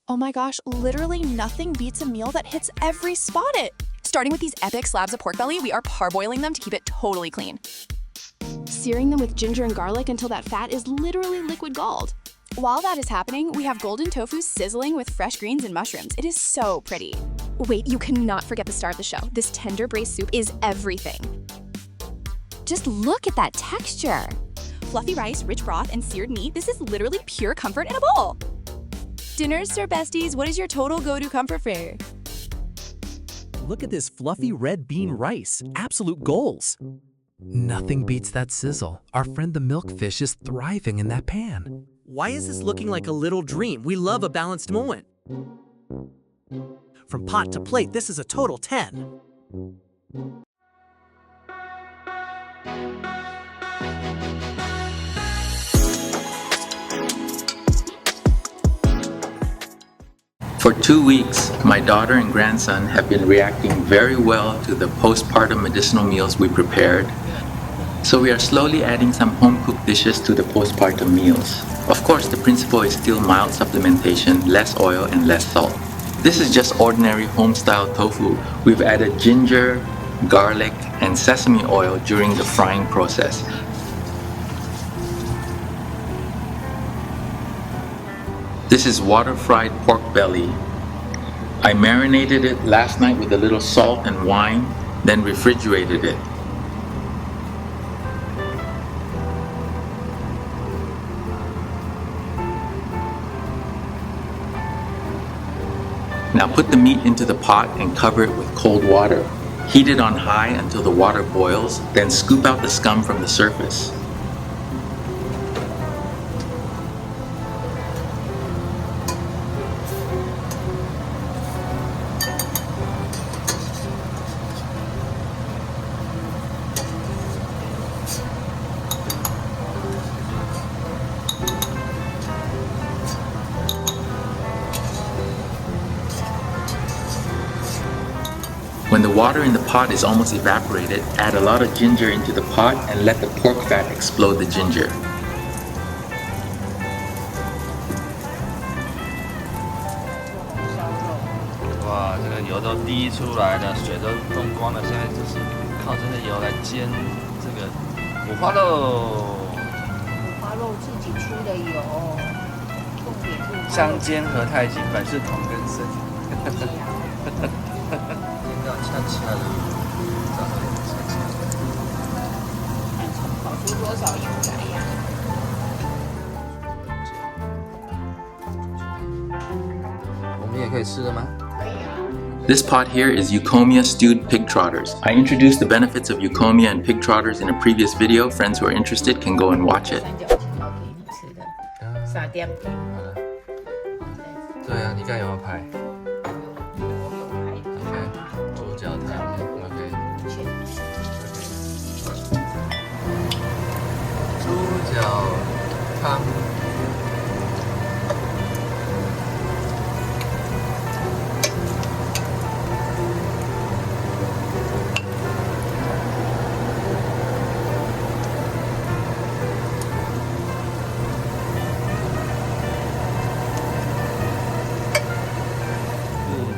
Oh my gosh, literally nothing beats a meal that hits every spot it. Starting with these epic slabs of pork belly, we are parboiling them to keep it totally clean. Searing them with ginger and garlic until that fat is literally liquid gold. While that is happening, we have golden tofu sizzling with fresh greens and mushrooms. It is so pretty. Wait, you cannot forget the star of the show. This tender braised soup is everything. Just look at that texture. Fluffy rice, rich broth, and seared meat. This is literally pure comfort in a bowl. Dinners, sir besties, what is your total go-to comfort fare? Look at this fluffy red bean rice. Absolute goals. Nothing beats that sizzle. Our friend the milkfish is thriving in that pan. Why is this looking like a little dream? We love a balanced moment. From pot to plate, this is a total 10. For 2 weeks, my daughter and grandson have been reacting very well to the postpartum medicinal meals we prepared. So we are slowly adding some home-cooked dishes to the postpartum meals. Of course, the principle is still mild supplementation, less oil and less salt. This is just ordinary home-style tofu. We've added ginger, garlic, and sesame oil during the frying process. This is water-fried pork belly. I marinated it last night with a little salt and wine, then refrigerated it. Now put the meat into the pot and cover it with cold water. Heat it on high until the water boils, then scoop out the scum from the surface. When the water in the pot is almost evaporated, add a lot of ginger into the pot and let the pork fat explode the ginger. Wow, 这个油都滴出来了，水都弄光了，现在就是靠这个油来煎这个五花肉。五花肉自己出的油，重点是香煎和太极本是同根生。煎到恰恰的，这样恰恰的。看跑出多少油来呀？我们也可以吃了吗？ This pot here is Eukomia stewed pig trotters. I introduced the benefits of Eukomia and pig trotters in a previous video. Friends who are interested can go and watch it. 三角形要给你吃的，撒点饼。对啊，你刚有没有拍？我有拍。OK， 猪脚汤。OK。猪脚汤。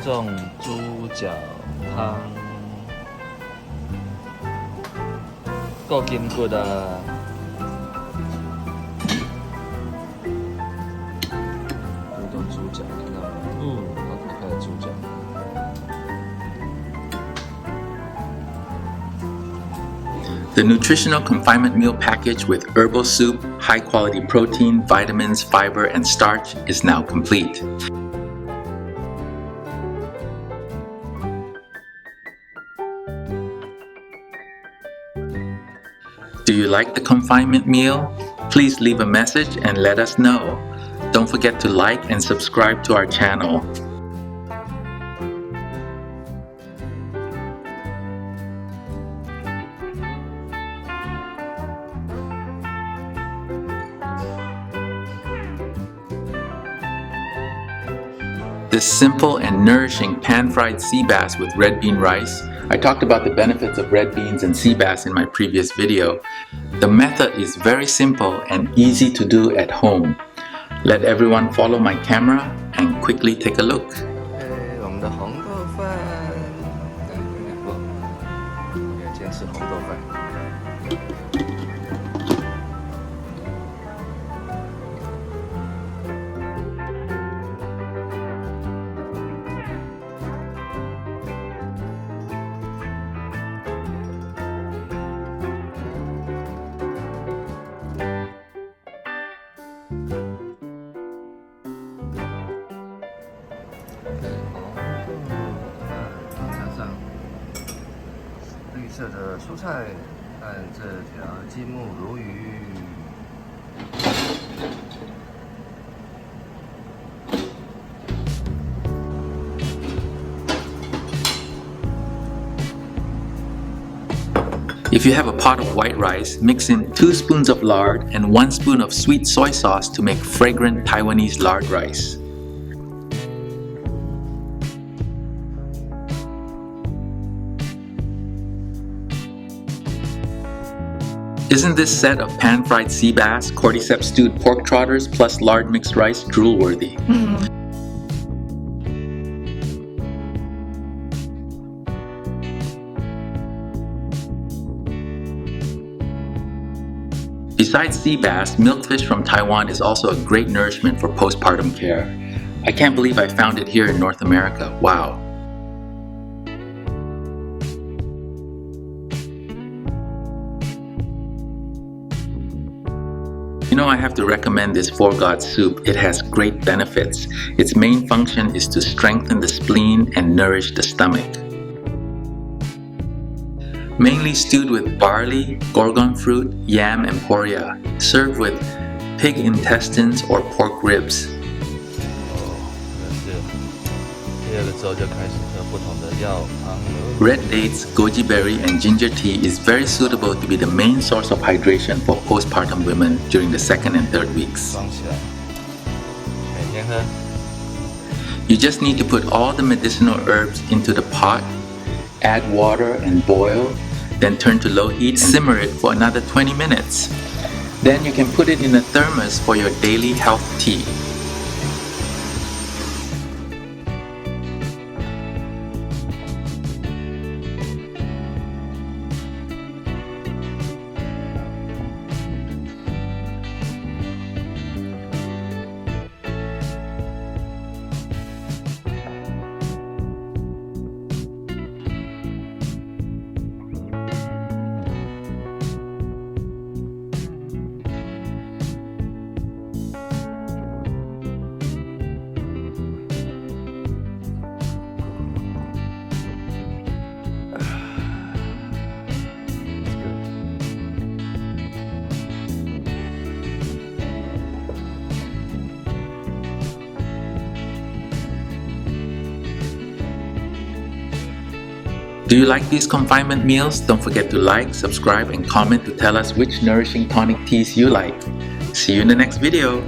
种猪脚汤，够筋骨啊！这种猪脚，看到没？好可爱的猪脚。The nutritional confinement meal package with herbal soup, high-quality protein, vitamins, fiber, and starch is now complete. Do you like the confinement meal? Please leave a message and let us know. Don't forget to like and subscribe to our channel. This simple and nourishing pan-fried sea bass with red bean rice. I talked about the benefits of red beans and sea bass in my previous video. The method is very simple and easy to do at home. Let everyone follow my camera and quickly take a look. 我们的红豆饭，今天吃红豆饭。绿色的蔬菜和这条金目鲈鱼。If you have a pot of white rice, mix in 2 spoons of lard and 1 spoon of sweet soy sauce to make fragrant Taiwanese lard rice. Isn't this set of pan-fried sea bass, cordyceps stewed pork trotters plus lard mixed rice drool-worthy? Besides sea bass, milkfish from Taiwan is also a great nourishment for postpartum care. I can't believe I found it here in North America. Wow. You know, I have to recommend this Four God soup. It has great benefits. Its main function is to strengthen the spleen and nourish the stomach. Mainly stewed with barley, gorgon fruit, yam, and poria. Served with pig intestines or pork ribs. Red dates, goji berry, and ginger tea is very suitable to be the main source of hydration for postpartum women during the 2nd and 3rd weeks. You just need to put all the medicinal herbs into the pot, add water and boil, then turn to low heat and simmer it for another 20 minutes. Then you can put it in a thermos for your daily health tea. Do you like these confinement meals? Don't forget to like, subscribe, and comment to tell us which nourishing tonic teas you like. See you in the next video.